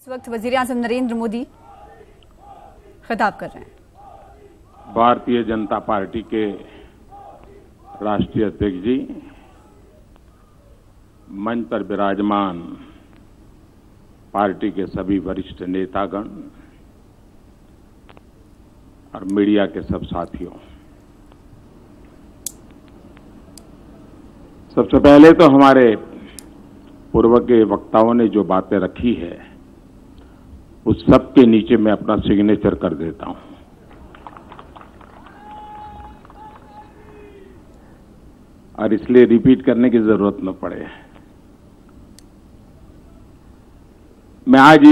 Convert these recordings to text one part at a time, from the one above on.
वक्त वजीर-ए-आज़म नरेंद्र मोदी खिताब कर रहे हैं। भारतीय जनता पार्टी के राष्ट्रीय अध्यक्ष जी, मंच पर विराजमान पार्टी के सभी वरिष्ठ नेतागण और मीडिया के सब साथियों, सबसे पहले तो हमारे पूर्व के वक्ताओं ने जो बातें रखी है उस सब के नीचे मैं अपना सिग्नेचर कर देता हूं। और इसलिए रिपीट करने की जरूरत न पड़े। मैं आज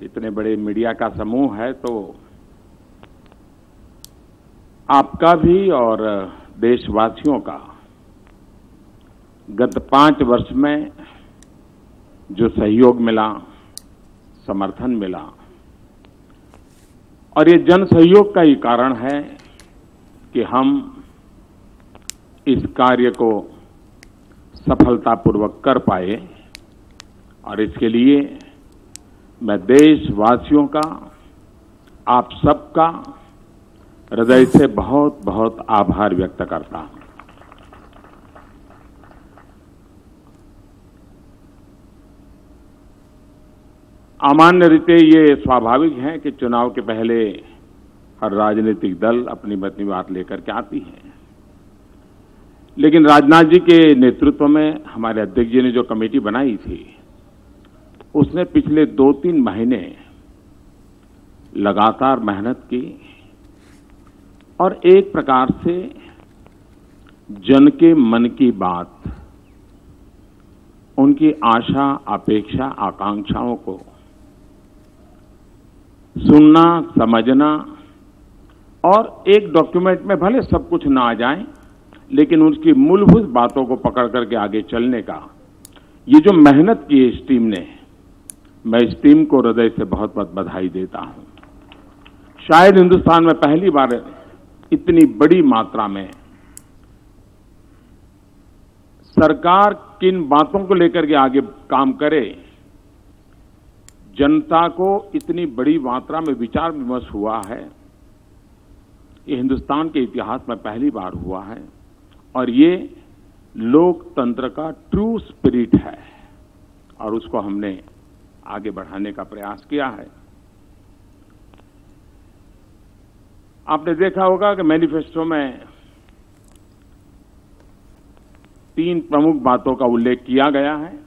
इतने बड़े मीडिया का समूह है तो आपका भी और देशवासियों का गत 5 वर्ष में जो सहयोग मिला, समर्थन मिला, और ये जन सहयोग का ही कारण है कि हम इस कार्य को सफलतापूर्वक कर पाए। और इसके लिए मैं देशवासियों का, आप सबका हृदय से बहुत बहुत आभार व्यक्त करता हूं। सामान्य रीते ये स्वाभाविक है कि चुनाव के पहले हर राजनीतिक दल अपनी बात लेकर के आती है, लेकिन राजनाथ जी के नेतृत्व में हमारे अध्यक्ष जी ने जो कमेटी बनाई थी उसने पिछले 2-3 महीने लगातार मेहनत की और एक प्रकार से जन के मन की बात, उनकी आशा, अपेक्षा, आकांक्षाओं को सुनना, समझना और एक डॉक्यूमेंट में भले सब कुछ ना आ जाए लेकिन उसकी मूलभूत बातों को पकड़ करके आगे चलने का ये जो मेहनत की इस टीम ने, मैं इस टीम को हृदय से बहुत बहुत बधाई देता हूं। शायद हिंदुस्तान में पहली बार इतनी बड़ी मात्रा में सरकार किन बातों को लेकर के आगे काम करे, जनता को इतनी बड़ी मात्रा में विचार विमर्श हुआ है, ये हिंदुस्तान के इतिहास में पहली बार हुआ है। और ये लोकतंत्र का ट्रू स्पिरिट है और उसको हमने आगे बढ़ाने का प्रयास किया है। आपने देखा होगा कि मैनिफेस्टो में 3 प्रमुख बातों का उल्लेख किया गया है।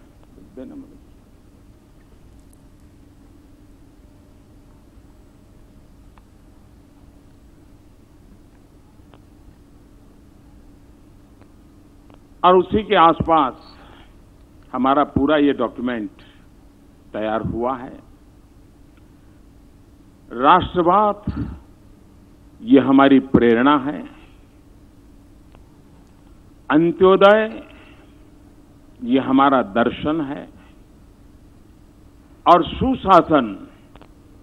और उसी के आसपास हमारा पूरा ये डॉक्यूमेंट तैयार हुआ है। राष्ट्रवाद ये हमारी प्रेरणा है, अंत्योदय ये हमारा दर्शन है और सुशासन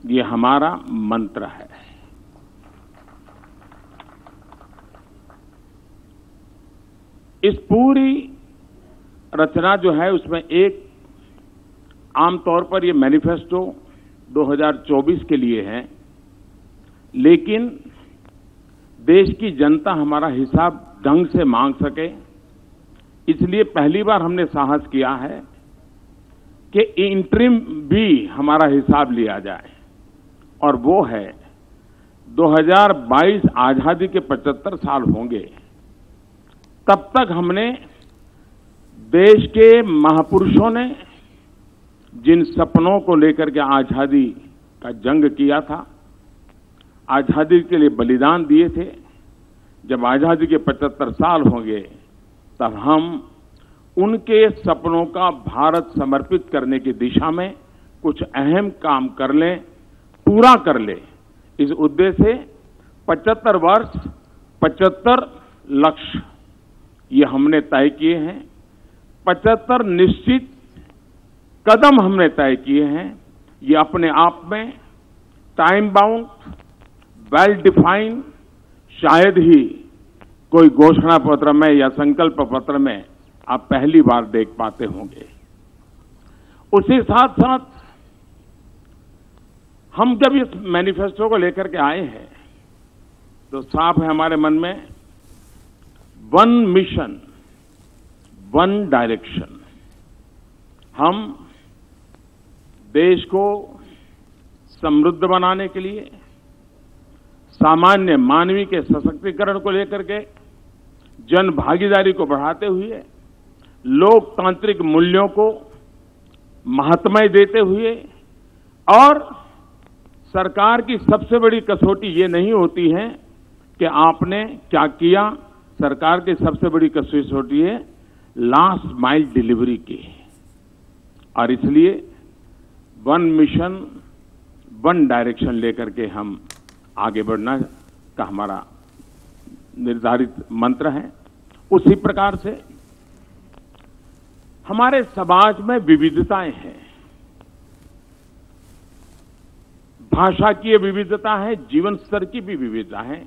ये हमारा मंत्र है। इस पूरी रचना जो है उसमें एक आमतौर पर ये मैनिफेस्टो 2024 के लिए है, लेकिन देश की जनता हमारा हिसाब ढंग से मांग सके इसलिए पहली बार हमने साहस किया है कि इंटरिम भी हमारा हिसाब लिया जाए। और वो है 2022 आजादी के 75 साल होंगे, तब तक हमने देश के महापुरुषों ने जिन सपनों को लेकर के आजादी का जंग किया था, आजादी के लिए बलिदान दिए थे, जब आजादी के 75 साल होंगे तब हम उनके सपनों का भारत समर्पित करने की दिशा में कुछ अहम काम कर लें, पूरा कर लें। इस उद्देश्य से 75 वर्ष 75 लक्ष्य ये हमने तय किए हैं। 75 निश्चित कदम हमने तय किए हैं। ये अपने आप में टाइम बाउंड, वेल डिफाइंड शायद ही कोई घोषणा पत्र में या संकल्प पत्र में आप पहली बार देख पाते होंगे। उसी साथ साथ हम जब इस मैनिफेस्टो को लेकर के आए हैं तो साफ है हमारे मन में, वन मिशन वन डायरेक्शन। हम देश को समृद्ध बनाने के लिए, सामान्य मानवीय के सशक्तिकरण को लेकर के, जन भागीदारी को बढ़ाते हुए, लोकतांत्रिक मूल्यों को महत्व देते हुए, और सरकार की सबसे बड़ी कसौटी ये नहीं होती है कि आपने क्या किया, सरकार की सबसे बड़ी कसौटी है लास्ट माइल डिलीवरी की। और इसलिए वन मिशन वन डायरेक्शन लेकर के हम आगे बढ़ना का हमारा निर्धारित मंत्र है। उसी प्रकार से हमारे समाज में विविधताएं हैं, भाषा की विविधता है, जीवन स्तर की भी विविधता है,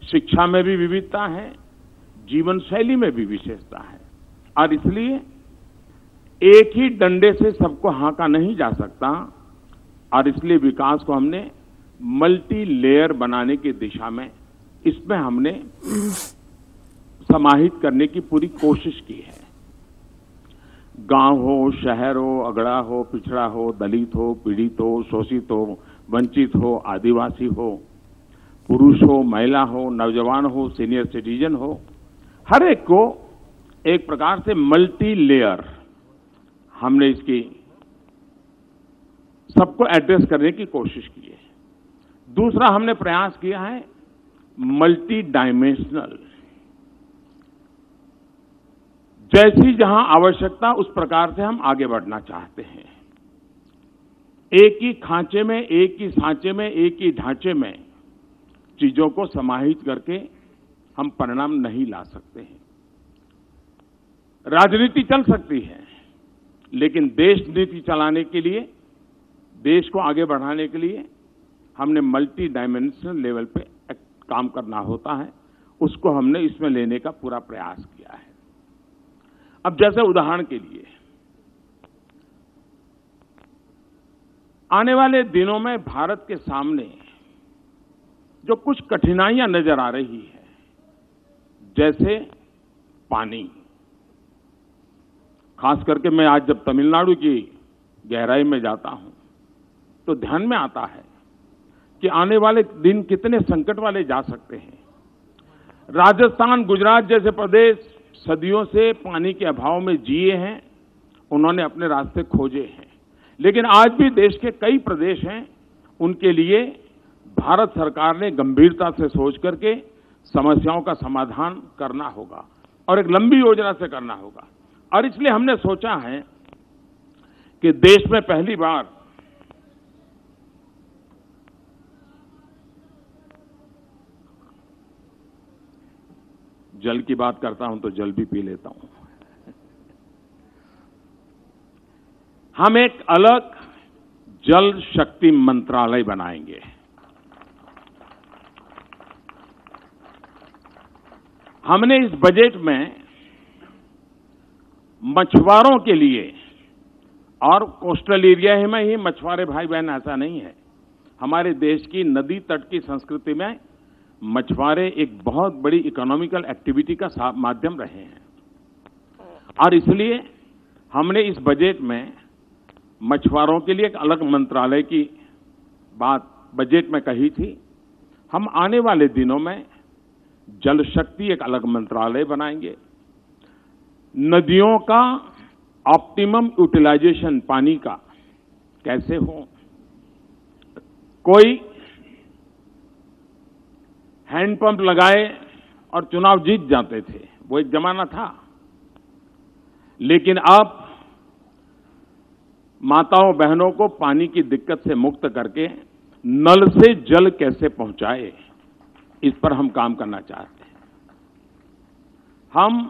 शिक्षा में भी विविधता है, जीवन शैली में भी विशेषता है। और इसलिए एक ही डंडे से सबको हाँका नहीं जा सकता, और इसलिए विकास को हमने मल्टी लेयर बनाने की दिशा में, इसमें हमने समाहित करने की पूरी कोशिश की है। गांव हो, शहर हो, अगड़ा हो, पिछड़ा हो, दलित हो, पीड़ित हो, शोषित हो, वंचित हो, आदिवासी हो, पुरुष हो, महिला हो, नौजवान हो, सीनियर सिटीजन हो, हर एक को एक प्रकार से मल्टी लेयर हमने इसकी सबको एड्रेस करने की कोशिश की है। दूसरा हमने प्रयास किया है मल्टी डायमेंशनल, जैसी जहां आवश्यकता उस प्रकार से हम आगे बढ़ना चाहते हैं। एक ही खांचे में, एक ही सांचे में, एक ही ढांचे में चीजों को समाहित करके हम परिणाम नहीं ला सकते हैं। राजनीति चल सकती है, लेकिन देश नीति चलाने के लिए, देश को आगे बढ़ाने के लिए हमने मल्टी डायमेंशनल लेवल पे काम करना होता है। उसको हमने इसमें लेने का पूरा प्रयास किया है। अब जैसे उदाहरण के लिए, आने वाले दिनों में भारत के सामने जो कुछ कठिनाइयां नजर आ रही है, जैसे पानी, खास करके मैं आज जब तमिलनाडु की गहराई में जाता हूं तो ध्यान में आता है कि आने वाले दिन कितने संकट वाले जा सकते हैं। राजस्थान, गुजरात जैसे प्रदेश सदियों से पानी के अभाव में जिए हैं, उन्होंने अपने रास्ते खोजे हैं, लेकिन आज भी देश के कई प्रदेश हैं, उनके लिए भारत सरकार ने गंभीरता से सोच करके समस्याओं का समाधान करना होगा और एक लंबी योजना से करना होगा। और इसलिए हमने सोचा है कि देश में पहली बार जल की बात करता हूं तो जल भी पी लेता हूं। हम एक अलग जल शक्ति मंत्रालय बनाएंगे। हमने इस बजट में मछुआरों के लिए, और कोस्टल एरिया में ही मछुआरे भाई बहन ऐसा नहीं है, हमारे देश की नदी तट की संस्कृति में मछुआरे एक बहुत बड़ी इकोनॉमिकल एक्टिविटी का माध्यम रहे हैं। और इसलिए हमने इस बजट में मछुआरों के लिए एक अलग मंत्रालय की बात बजट में कही थी। हम आने वाले दिनों में जल शक्ति एक अलग मंत्रालय बनाएंगे। नदियों का ऑप्टिमम यूटिलाइजेशन पानी का कैसे हो, कोई हैंडपंप लगाए और चुनाव जीत जाते थे, वो एक जमाना था। लेकिन अब माताओं बहनों को पानी की दिक्कत से मुक्त करके नल से जल कैसे पहुंचाए, इस पर हम काम करना चाहते हैं। हम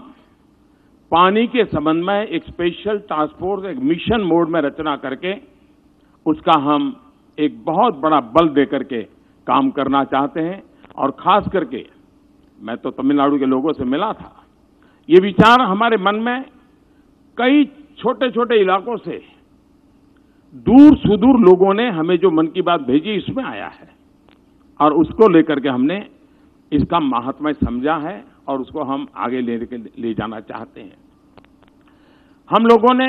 पानी के संबंध में एक स्पेशल टास्क फोर्स, एक मिशन मोड में रचना करके उसका हम एक बहुत बड़ा बल देकर के काम करना चाहते हैं। और खास करके मैं तो तमिलनाडु के लोगों से मिला था, ये विचार हमारे मन में कई छोटे छोटे इलाकों से दूर सुदूर लोगों ने हमें जो मन की बात भेजी इसमें आया है और उसको लेकर के हमने इसका महात्म्य समझा है और उसको हम आगे ले जाना चाहते हैं। हम लोगों ने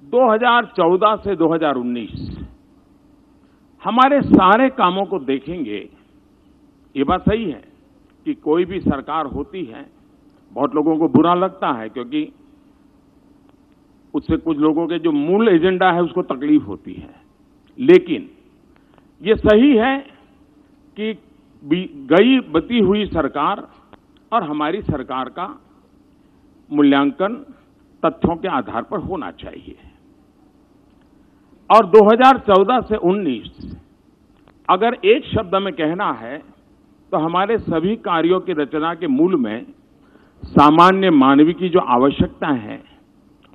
2014 से 2019 हमारे सारे कामों को देखेंगे। ये बात सही है कि कोई भी सरकार होती है, बहुत लोगों को बुरा लगता है क्योंकि उससे कुछ लोगों के जो मूल एजेंडा है उसको तकलीफ होती है, लेकिन ये सही है कि गई बती हुई सरकार और हमारी सरकार का मूल्यांकन तथ्यों के आधार पर होना चाहिए। और 2014 से 19 अगर एक शब्द में कहना है तो हमारे सभी कार्यों की रचना के मूल में सामान्य मानवीय की जो आवश्यकता है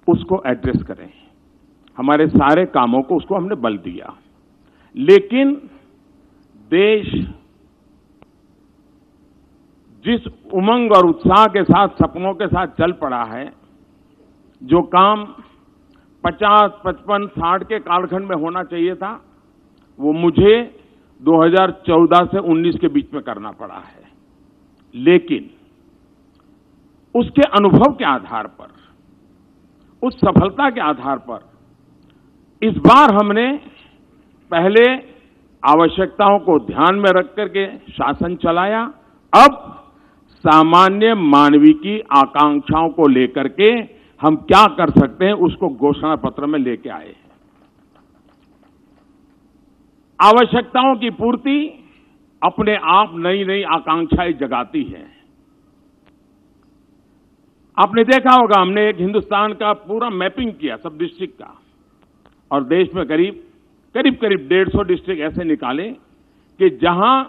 उसको एड्रेस करें। हमारे सारे कामों को उसको हमने बल दिया, लेकिन देश जिस उमंग और उत्साह के साथ सपनों के साथ चल पड़ा है, जो काम 50, 55, 60 के कालखंड में होना चाहिए था वो मुझे 2014 से 19 के बीच में करना पड़ा है। लेकिन उसके अनुभव के आधार पर, उस सफलता के आधार पर इस बार हमने पहले आवश्यकताओं को ध्यान में रख करके शासन चलाया, अब सामान्य मानवीय की आकांक्षाओं को लेकर के हम क्या कर सकते हैं उसको घोषणा पत्र में लेके आए हैं। आवश्यकताओं की पूर्ति अपने आप नई नई आकांक्षाएं जगाती है। आपने देखा होगा, हमने एक हिंदुस्तान का पूरा मैपिंग किया सब डिस्ट्रिक्ट का, और देश में करीब 150 डिस्ट्रिक्ट ऐसे निकाले कि जहां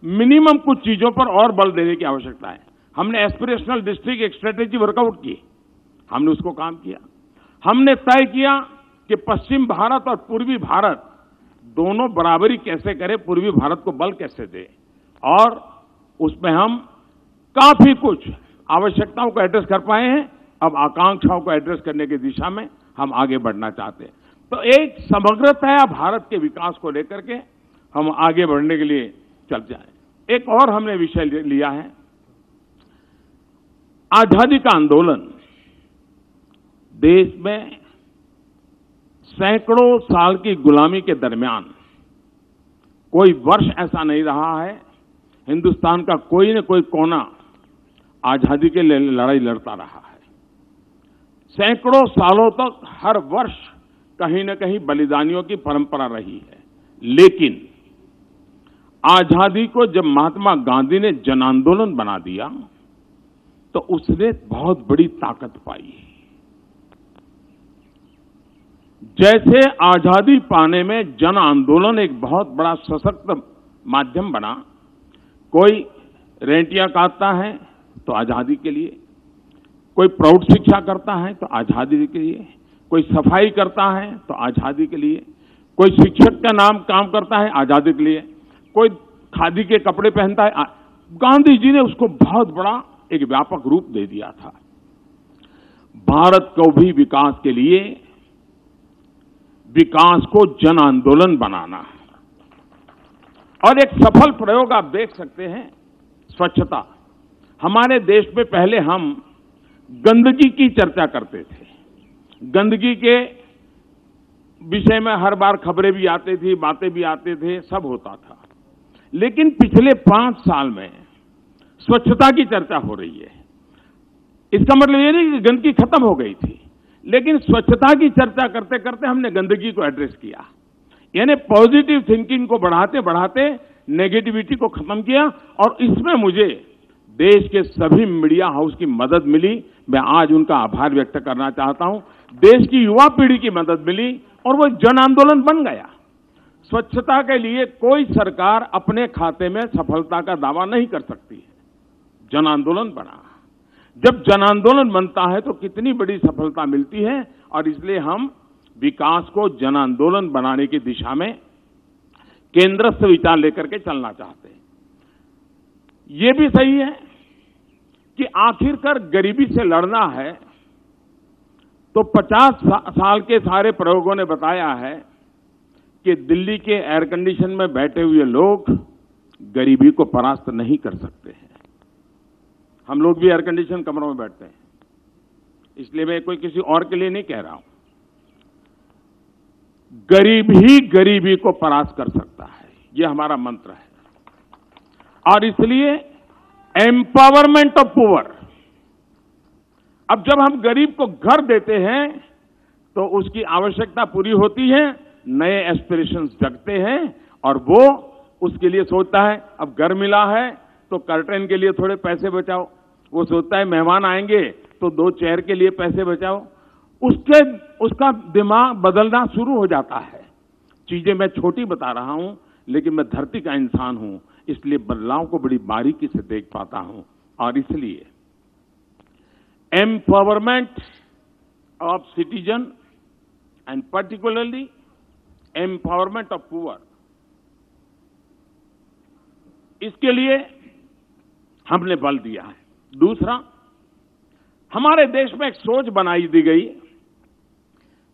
मिनिमम कुछ चीजों पर और बल देने की आवश्यकता है। हमने एस्पिरेशनल डिस्ट्रिक्ट एक स्ट्रेटेजी वर्कआउट की, हमने उसको काम किया। हमने तय किया कि पश्चिम भारत और पूर्वी भारत दोनों बराबरी कैसे करें, पूर्वी भारत को बल कैसे दे, और उसमें हम काफी कुछ आवश्यकताओं को एड्रेस कर पाए हैं। अब आकांक्षाओं को एड्रेस करने की दिशा में हम आगे बढ़ना चाहते हैं। तो एक समग्रतया भारत के विकास को लेकर के हम आगे बढ़ने के लिए चल जाएं। एक और हमने विषय लिया है, आजादी का आंदोलन। देश में सैकड़ों साल की गुलामी के दरमियान कोई वर्ष ऐसा नहीं रहा है हिंदुस्तान का कोई न कोई कोना आजादी के लिए लड़ाई लड़ता रहा है। सैकड़ों सालों तक हर वर्ष कहीं न कहीं बलिदानियों की परंपरा रही है, लेकिन आजादी को जब महात्मा गांधी ने जन आंदोलन बना दिया तो उसने बहुत बड़ी ताकत पाई। जैसे आजादी पाने में जन आंदोलन एक बहुत बड़ा सशक्त माध्यम बना, कोई रेंटियां काटता है तो आजादी के लिए, कोई प्रौढ़ शिक्षा करता है तो आजादी के लिए, कोई सफाई करता है तो आजादी के लिए, कोई शिक्षक का नाम काम करता है आजादी के लिए, कोई खादी के कपड़े पहनता है। गांधी जी ने उसको बहुत बड़ा एक व्यापक रूप दे दिया था। भारत को भी विकास के लिए विकास को जन आंदोलन बनाना, और एक सफल प्रयोग आप देख सकते हैं, स्वच्छता। हमारे देश में पहले हम गंदगी की चर्चा करते थे, गंदगी के विषय में हर बार खबरें भी आती थी, बातें भी आते थे, सब होता था। लेकिन पिछले 5 साल में स्वच्छता की चर्चा हो रही है। इसका मतलब ये नहीं कि गंदगी खत्म हो गई थी, लेकिन स्वच्छता की चर्चा करते करते हमने गंदगी को एड्रेस किया, यानी पॉजिटिव थिंकिंग को बढ़ाते बढ़ाते नेगेटिविटी को खत्म किया। और इसमें मुझे देश के सभी मीडिया हाउस की मदद मिली, मैं आज उनका आभार व्यक्त करना चाहता हूं। देश की युवा पीढ़ी की मदद मिली और वो जन आंदोलन बन गया। स्वच्छता के लिए कोई सरकार अपने खाते में सफलता का दावा नहीं कर सकती है, जन आंदोलन बना। जब जन आंदोलन बनता है तो कितनी बड़ी सफलता मिलती है, और इसलिए हम विकास को जन आंदोलन बनाने की दिशा में केंद्रस्थ विचार लेकर के चलना चाहते हैं। ये भी सही है कि आखिरकार गरीबी से लड़ना है तो 50 साल के सारे प्रयोगों ने बताया है कि दिल्ली के एयर कंडीशन में बैठे हुए लोग गरीबी को परास्त नहीं कर सकते हैं। हम लोग भी एयर कंडीशन कमरों में बैठते हैं, इसलिए मैं कोई किसी और के लिए नहीं कह रहा हूं। गरीब ही गरीबी को परास्त कर सकता है, यह हमारा मंत्र है। और इसलिए एम्पावरमेंट ऑफ पुअर, अब जब हम गरीब को घर देते हैं तो उसकी आवश्यकता पूरी होती है, नए एस्पिरेशंस जगते हैं और वो उसके लिए सोचता है अब घर मिला है तो कर्टन के लिए थोड़े पैसे बचाओ, वो सोचता है मेहमान आएंगे तो 2 चेयर के लिए पैसे बचाओ। उसका दिमाग बदलना शुरू हो जाता है। चीजें मैं छोटी बता रहा हूं, लेकिन मैं धरती का इंसान हूं, इसलिए बदलाव को बड़ी बारीकी से देख पाता हूं। और इसलिए empowerment of citizen and particularly empowerment of poor, इसके लिए हमने बल दिया है। दूसरा, हमारे देश में एक सोच बनाई दी गई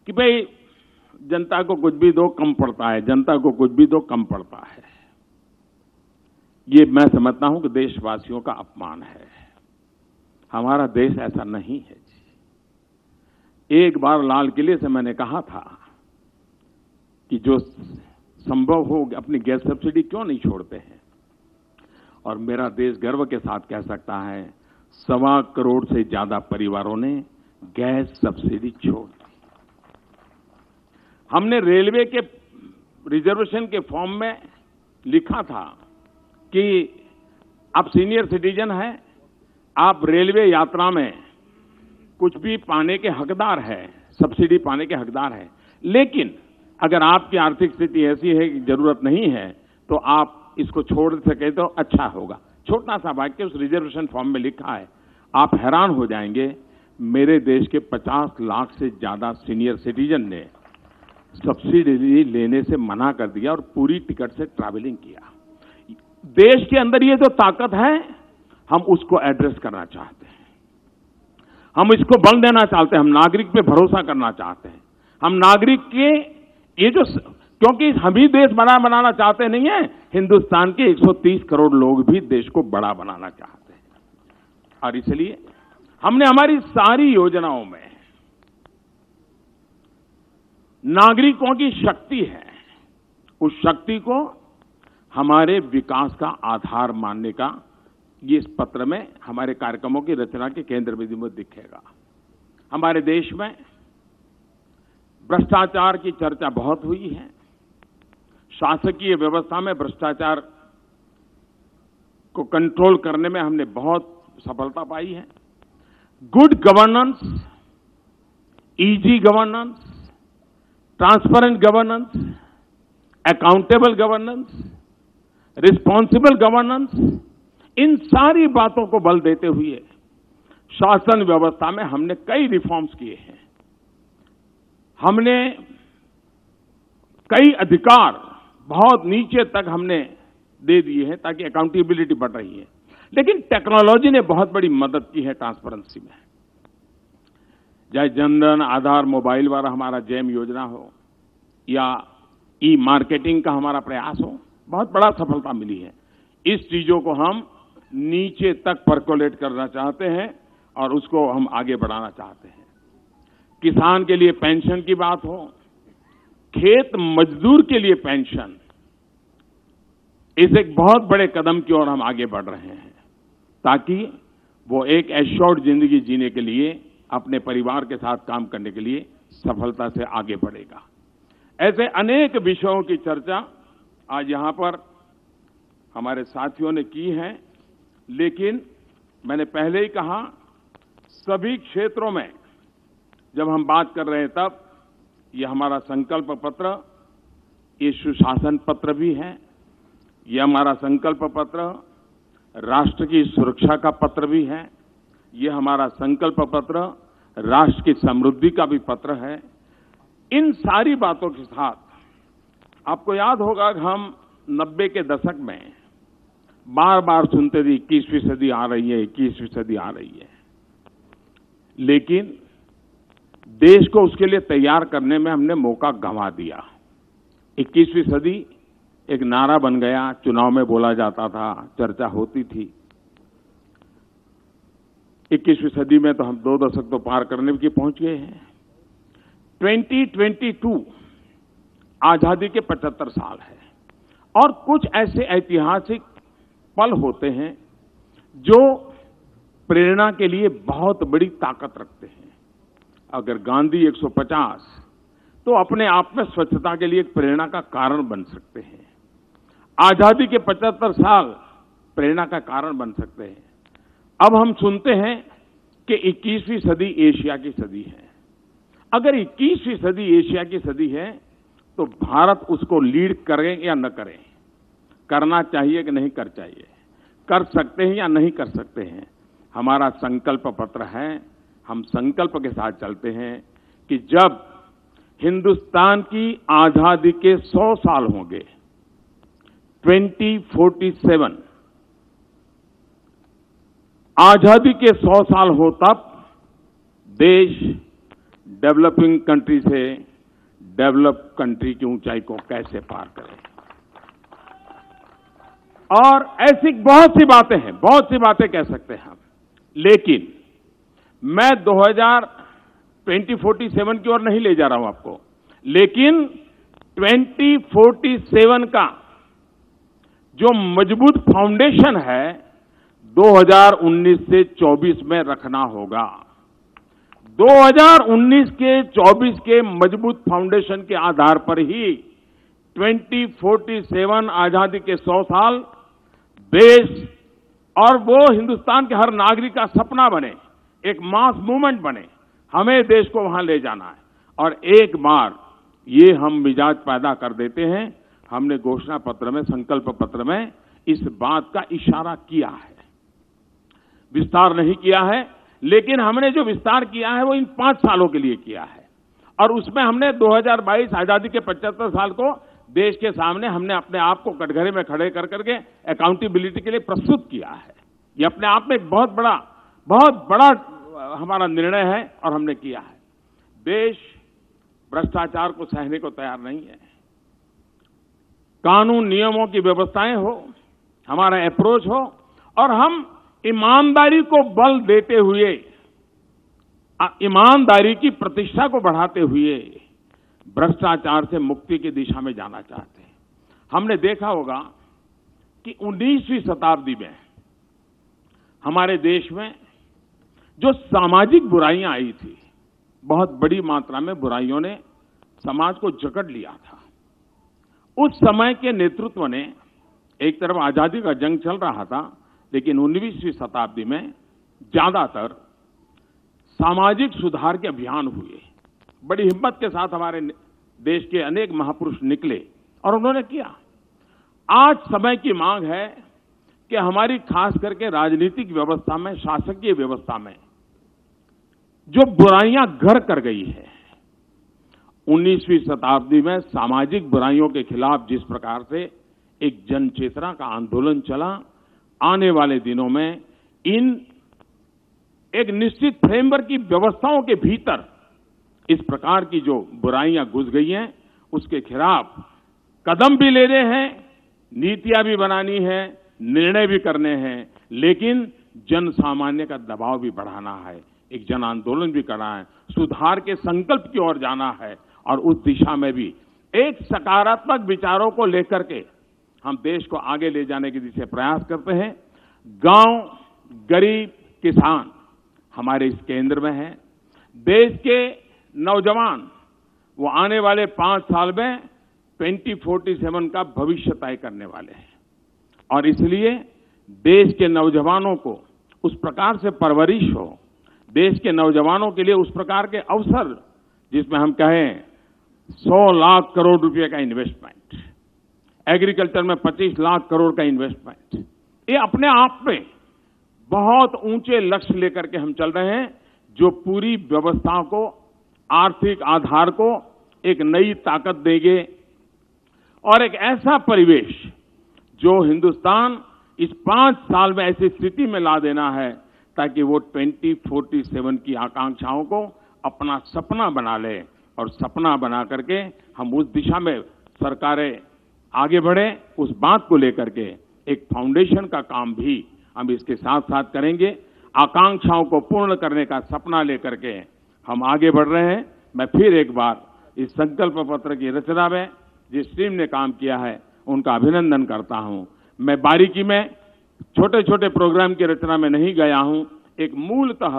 कि भाई जनता को कुछ भी दो कम पड़ता है, जनता को कुछ भी दो कम पड़ता है। ये मैं समझता हूं कि देशवासियों का अपमान है। हमारा देश ऐसा नहीं है जी। एक बार लाल किले से मैंने कहा था कि जो संभव हो अपनी गैस सब्सिडी क्यों नहीं छोड़ते हैं, और मेरा देश गर्व के साथ कह सकता है 1.25 करोड़ से ज्यादा परिवारों ने गैस सब्सिडी छोड़ दी। हमने रेलवे के रिजर्वेशन के फॉर्म में लिखा था कि आप सीनियर सिटीजन हैं, आप रेलवे यात्रा में कुछ भी पाने के हकदार हैं, सब्सिडी पाने के हकदार हैं, लेकिन अगर आपकी आर्थिक स्थिति ऐसी है कि जरूरत नहीं है तो आप इसको छोड़ सके तो अच्छा होगा। छोटा सा वाक्य उस रिजर्वेशन फॉर्म में लिखा है। आप हैरान हो जाएंगे, मेरे देश के 50 लाख से ज्यादा सीनियर सिटीजन ने सब्सिडी लेने से मना कर दिया और पूरी टिकट से ट्रैवलिंग किया। देश के अंदर ये जो ताकत है, हम उसको एड्रेस करना चाहते हैं, हम इसको बल देना चाहते हैं, हम नागरिक पे भरोसा करना चाहते हैं। हम नागरिक के ये जो, क्योंकि हम ही देश बड़ा बनाना चाहते नहीं है, हिंदुस्तान के 130 करोड़ लोग भी देश को बड़ा बनाना चाहते हैं। और इसलिए हमने हमारी सारी योजनाओं में नागरिकों की शक्ति है, उस शक्ति को हमारे विकास का आधार मानने का ये इस पत्र में हमारे कार्यक्रमों की रचना के केंद्र बिंदु में दिखेगा। हमारे देश में भ्रष्टाचार की चर्चा बहुत हुई है। शासकीय व्यवस्था में भ्रष्टाचार को कंट्रोल करने में हमने बहुत सफलता पाई है। Good governance, easy governance, transparent governance, accountable governance, responsible governance, इन सारी बातों को बल देते हुए शासन व्यवस्था में हमने कई रिफॉर्म्स किए हैं। हमने कई अधिकार बहुत नीचे तक हमने दे दिए हैं ताकि अकाउंटेबिलिटी बढ़ रही है। लेकिन टेक्नोलॉजी ने बहुत बड़ी मदद की है ट्रांसपेरेंसी में। चाहे जनधन, आधार, मोबाइल वाला हमारा जैम योजना हो या ई मार्केटिंग का हमारा प्रयास हो, बहुत बड़ा सफलता मिली है। इस चीजों को हम नीचे तक परकोलेट करना चाहते हैं और उसको हम आगे बढ़ाना चाहते हैं। किसान के लिए पेंशन की बात हो, खेत मजदूर के लिए पेंशन, इस एक बहुत बड़े कदम की ओर हम आगे बढ़ रहे हैं ताकि वो एक एश्योर्ड जिंदगी जीने के लिए, अपने परिवार के साथ काम करने के लिए सफलता से आगे बढ़ेगा। ऐसे अनेक विषयों की चर्चा आज यहां पर हमारे साथियों ने की है, लेकिन मैंने पहले ही कहा सभी क्षेत्रों में जब हम बात कर रहे हैं तब ये हमारा संकल्प पत्र, ये सुशासन पत्र भी है, ये हमारा संकल्प पत्र राष्ट्र की सुरक्षा का पत्र भी है, ये हमारा संकल्प पत्र राष्ट्र की समृद्धि का भी पत्र है। इन सारी बातों के साथ आपको याद होगा कि हम 90 के दशक में बार बार सुनते थे 21वीं सदी आ रही है, 21वीं सदी आ रही है। लेकिन देश को उसके लिए तैयार करने में हमने मौका गंवा दिया। 21वीं सदी एक नारा बन गया, चुनाव में बोला जाता था, चर्चा होती थी। 21वीं सदी में तो हम 2 दशक तो पार करने की पहुंच गए हैं। 2022 आजादी के 75 साल है और कुछ ऐसे ऐतिहासिक पल होते हैं जो प्रेरणा के लिए बहुत बड़ी ताकत रखते हैं। अगर गांधी 150 तो अपने आप में स्वच्छता के लिए एक प्रेरणा का कारण बन सकते हैं। आजादी के 75 साल प्रेरणा का कारण बन सकते हैं। अब हम सुनते हैं कि 21वीं सदी एशिया की सदी है। अगर 21वीं सदी एशिया की सदी है तो भारत उसको लीड करें या न करें, करना चाहिए कि नहीं कर चाहिए, कर सकते हैं या नहीं कर सकते हैं, हमारा संकल्प पत्र है। हम संकल्प के साथ चलते हैं कि जब हिंदुस्तान की आजादी के 100 साल होंगे, 2047 आजादी के 100 साल हो, तब देश डेवलपिंग कंट्री से डेवलप कंट्री की ऊंचाई को कैसे पार करे। और ऐसी बहुत सी बातें हैं, बहुत सी बातें कह सकते हैं हम, लेकिन मैं 2047 की ओर नहीं ले जा रहा हूं आपको, लेकिन 2047 का जो मजबूत फाउंडेशन है 2019 से 24 में रखना होगा। 2019 के 24 के मजबूत फाउंडेशन के आधार पर ही 2047 आजादी के 100 साल देश और वो हिंदुस्तान के हर नागरिक का सपना बने, एक मास मूवमेंट बने। हमें देश को वहां ले जाना है और एक बार ये हम मिजाज पैदा कर देते हैं। हमने घोषणा पत्र में, संकल्प पत्र में इस बात का इशारा किया है, विस्तार नहीं किया है, लेकिन हमने जो विस्तार किया है वो इन 5 सालों के लिए किया है। और उसमें हमने 2022 आजादी के 75 साल को देश के सामने हमने अपने आप को कटघरे में खड़े कर करके अकाउंटेबिलिटी के लिए प्रस्तुत किया है। ये अपने आप में एक बहुत बड़ा हमारा निर्णय है और हमने किया है। देश भ्रष्टाचार को सहने को तैयार नहीं है। कानून नियमों की व्यवस्थाएं हो, हमारा अप्रोच हो और हम ईमानदारी को बल देते हुए, ईमानदारी की प्रतिष्ठा को बढ़ाते हुए भ्रष्टाचार से मुक्ति की दिशा में जाना चाहते हैं। हमने देखा होगा कि 19वीं शताब्दी में हमारे देश में जो सामाजिक बुराइयां आई थी, बहुत बड़ी मात्रा में बुराइयों ने समाज को जकड़ लिया था। उस समय के नेतृत्व ने, एक तरफ आजादी का जंग चल रहा था, लेकिन 19वीं शताब्दी में ज्यादातर सामाजिक सुधार के अभियान हुए। बड़ी हिम्मत के साथ हमारे देश के अनेक महापुरुष निकले और उन्होंने किया। आज समय की मांग है कि हमारी खास करके राजनीतिक व्यवस्था में, शासकीय व्यवस्था में जो बुराइयां घर कर गई है, 19वीं शताब्दी में सामाजिक बुराइयों के खिलाफ जिस प्रकार से एक जन चेतना का आंदोलन चला, आने वाले दिनों में इन एक निश्चित फ्रेमवर्क की व्यवस्थाओं के भीतर इस प्रकार की जो बुराइयां घुस गई हैं, उसके खिलाफ कदम भी लेने हैं, नीतियां भी बनानी है, निर्णय भी करने हैं, लेकिन जन सामान्य का दबाव भी बढ़ाना है, एक जन आंदोलन भी करना है, सुधार के संकल्प की ओर जाना है और उस दिशा में भी एक सकारात्मक विचारों को लेकर के हम देश को आगे ले जाने की दिशा प्रयास करते हैं। गांव, गरीब, किसान हमारे इस केंद्र में है। देश के नौजवान वो आने वाले 5 साल में 2047 का भविष्य तय करने वाले हैं और इसलिए देश के नौजवानों को उस प्रकार से परवरिश हो, देश के नौजवानों के लिए उस प्रकार के अवसर, जिसमें हम कहें 100 लाख करोड़ रुपए का इन्वेस्टमेंट, एग्रीकल्चर में 25 लाख करोड़ का इन्वेस्टमेंट, ये अपने आप में बहुत ऊंचे लक्ष्य लेकर के हम चल रहे हैं, जो पूरी व्यवस्था को, आर्थिक आधार को एक नई ताकत देंगे और एक ऐसा परिवेश जो हिंदुस्तान इस 5 साल में ऐसी स्थिति में ला देना है ताकि वो 2047 की आकांक्षाओं को अपना सपना बना ले और सपना बना करके हम उस दिशा में सरकारें आगे बढ़े, उस बात को लेकर के एक फाउंडेशन का काम भी हम इसके साथ साथ करेंगे। आकांक्षाओं को पूर्ण करने का सपना लेकर के हम आगे बढ़ रहे हैं। मैं फिर एक बार इस संकल्प पत्र की रचना में जिस टीम ने काम किया है उनका अभिनंदन करता हूं। मैं बारीकी में छोटे छोटे प्रोग्राम की रचना में नहीं गया हूं। एक मूलतः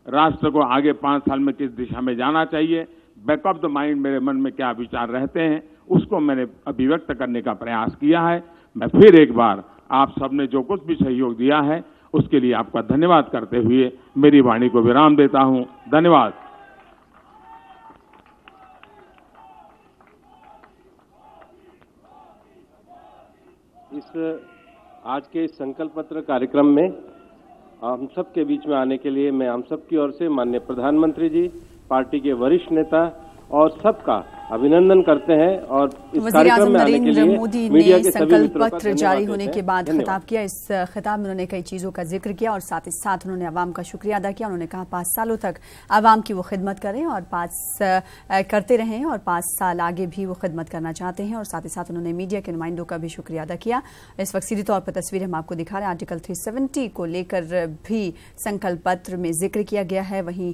राष्ट्र को आगे 5 साल में किस दिशा में जाना चाहिए, बैक ऑफ द माइंड मेरे मन में क्या विचार रहते हैं, उसको मैंने अभिव्यक्त करने का प्रयास किया है। मैं फिर एक बार आप सबने जो कुछ भी सहयोग दिया है उसके लिए आपका धन्यवाद करते हुए मेरी वाणी को विराम देता हूं। धन्यवाद। इस आज के इस संकल्प पत्र कार्यक्रम में हम सब के बीच में आने के लिए मैं हम सब की ओर से माननीय प्रधानमंत्री जी, पार्टी के वरिष्ठ नेता और सबका अभिनंदन करते हैं। और इस कार्यक्रम में आने के लिए मोदी ने संकल्प पत्र जारी होने के बाद खिताब किया। इस खिताब में उन्होंने कई चीजों का जिक्र किया और साथ ही साथ उन्होंने अवाम का शुक्रिया अदा किया। उन्होंने कहा 5 सालों तक अवाम की वो खिदमत करें और 5 करते रहें और 5 साल आगे भी वो खिदमत करना चाहते हैं। और साथ ही साथ उन्होंने मीडिया के नुमाइंदों का भी शुक्रिया अदा किया। इस वक्त सीधी तौर पर तस्वीर हम आपको दिखा रहे हैं। आर्टिकल 370 को लेकर भी संकल्प पत्र में जिक्र किया गया है। वहीं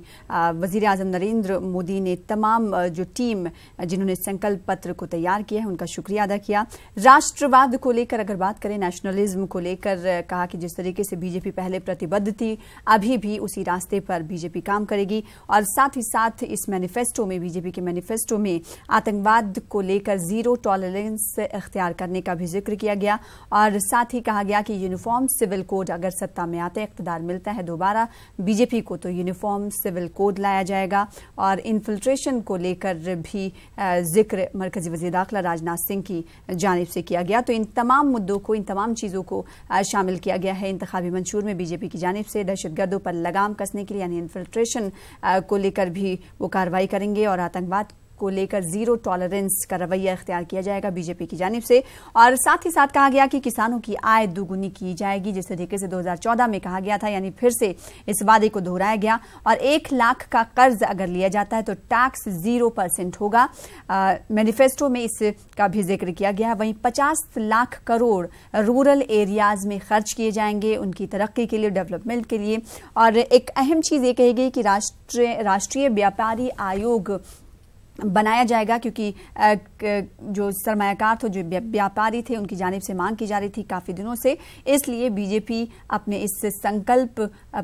वजीर आजम नरेंद्र मोदी ने तमाम जो टीम जिन्होंने संकल्प पत्र को तैयार किया है उनका शुक्रिया अदा किया। राष्ट्रवाद को लेकर अगर बात करें, नेशनलिज्म को लेकर कहा कि जिस तरीके से बीजेपी पहले प्रतिबद्ध थी अभी भी उसी रास्ते पर बीजेपी काम करेगी। और साथ ही साथ इस मैनिफेस्टो में, बीजेपी के मैनिफेस्टो में आतंकवाद को लेकर जीरो टॉलरेंस इख्तियार करने का भी जिक्र किया गया। और साथ ही कहा गया कि यूनिफॉर्म सिविल कोड अगर सत्ता में आते, इख्तियार मिलता है दोबारा बीजेपी को, तो यूनिफॉर्म सिविल कोड लाया जाएगा। और इन्फिल्ट्रेशन को लेकर भी जिक्र मरकजी वज़ीर दाखिला राजनाथ सिंह की जानिब से किया गया। तो इन तमाम मुद्दों को, इन तमाम चीज़ों को शामिल किया गया है इंतखाबी मंशूर में बीजेपी की जानिब से। दहशतगर्दों पर लगाम कसने के लिए यानी इन्फिल्ट्रेशन को लेकर भी वो कार्रवाई करेंगे और आतंकवाद को लेकर जीरो टॉलरेंस का रवैया इख्तियार किया जाएगा बीजेपी की जानिब से। और साथ ही साथ कहा गया कि किसानों की आय दोगुनी की जाएगी, जिस तरीके से 2014 में कहा गया था, यानी फिर से इस वादे को दोहराया गया। और 1 लाख का कर्ज अगर लिया जाता है तो टैक्स 0% होगा। मैनिफेस्टो में इसका भी जिक्र किया गया है। वहीं 50 लाख करोड़ रूरल एरियाज में खर्च किए जाएंगे उनकी तरक्की के लिए, डेवलपमेंट के लिए। और एक अहम चीज ये कही गई कि राष्ट्रीय व्यापारी आयोग बनाया जाएगा, क्योंकि जो सरमायाकार थे, जो व्यापारी थे, उनकी जानिब से मांग की जा रही थी काफ़ी दिनों से। इसलिए बीजेपी अपने इस संकल्प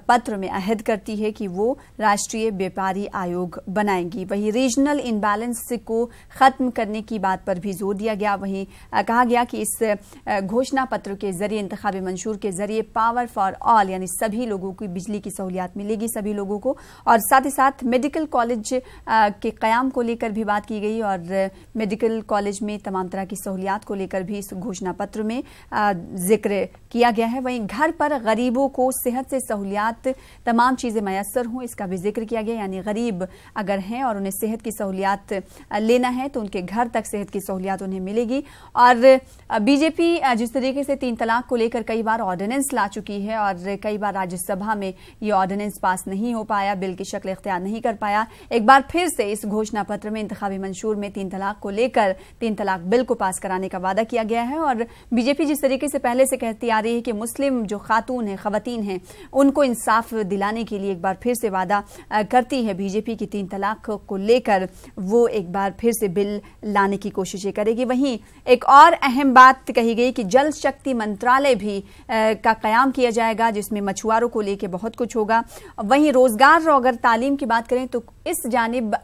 पत्र में अहद करती है कि वो राष्ट्रीय व्यापारी आयोग बनाएंगी। वहीं रीजनल इनबैलेंस को ख़त्म करने की बात पर भी जोर दिया गया। वहीं कहा गया कि इस घोषणा पत्र के जरिए, इंतखाबी मंशूर के जरिए पावर फॉर ऑल यानी सभी लोगों को बिजली की सहूलियात मिलेगी, सभी लोगों को। और साथ ही साथ मेडिकल कॉलेज के क़याम को लेकर भी बात की गई और मेडिकल कॉलेज में तमाम तरह की सहूलियात को लेकर भी इस घोषणा पत्र में जिक्र किया गया है। वहीं घर पर गरीबों को सेहत से सहूलियात, तमाम चीज़ें मैसर हों, इसका भी जिक्र किया गया। यानी गरीब अगर हैं और उन्हें सेहत की सहूलियात लेना है तो उनके घर तक सेहत की सहूलियात उन्हें मिलेगी। और बीजेपी जिस तरीके से 3 तलाक को लेकर कई बार ऑर्डिनेंस ला चुकी है और कई बार राज्यसभा में ये ऑर्डिनेंस पास नहीं हो पाया, बिल की शक्ल इख्तियार नहीं कर पाया, एक बार फिर से इस घोषणा पत्र में इंतखाबी मंशूर में 3 तलाक को लेकर 3 तलाक बिल को पास कराने का वादा किया गया है। और बीजेपी जिस तरीके से पहले से कहती आ रही है कि मुस्लिम जो खातून हैं, खवातीन हैं, उनको इंसाफ दिलाने के लिए एक बार फिर से वादा करती है बीजेपी की 3 तलाक को लेकर वो एक बार फिर से बिल लाने की कोशिशें करेगी। वहीं एक और अहम बात कही गई कि जल शक्ति मंत्रालय भी का कयाम किया जाएगा, जिसमें मछुआरों को लेकर बहुत कुछ होगा। वहीं रोजगार और अगर तालीम की बात करें तो इस जानिब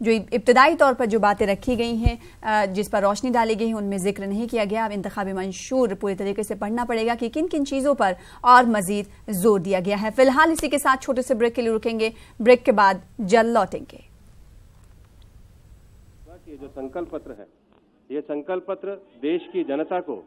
जो इब्तदाई तौर पर जो बातें रखी गई हैं, जिस पर रोशनी डाली गई है, उनमें जिक्र नहीं किया गया। अब इंतखाबी मंशूर पूरी तरीके से पढ़ना पड़ेगा कि किन किन चीज़ों पर और मजीद जोर दिया गया है। फिलहाल इसी के साथ छोटे से ब्रेक के लिए रुकेंगे, ब्रेक के बाद जल्द लौटेंगे। ये जो संकल्प पत्र है, ये संकल्प पत्र देश की जनता को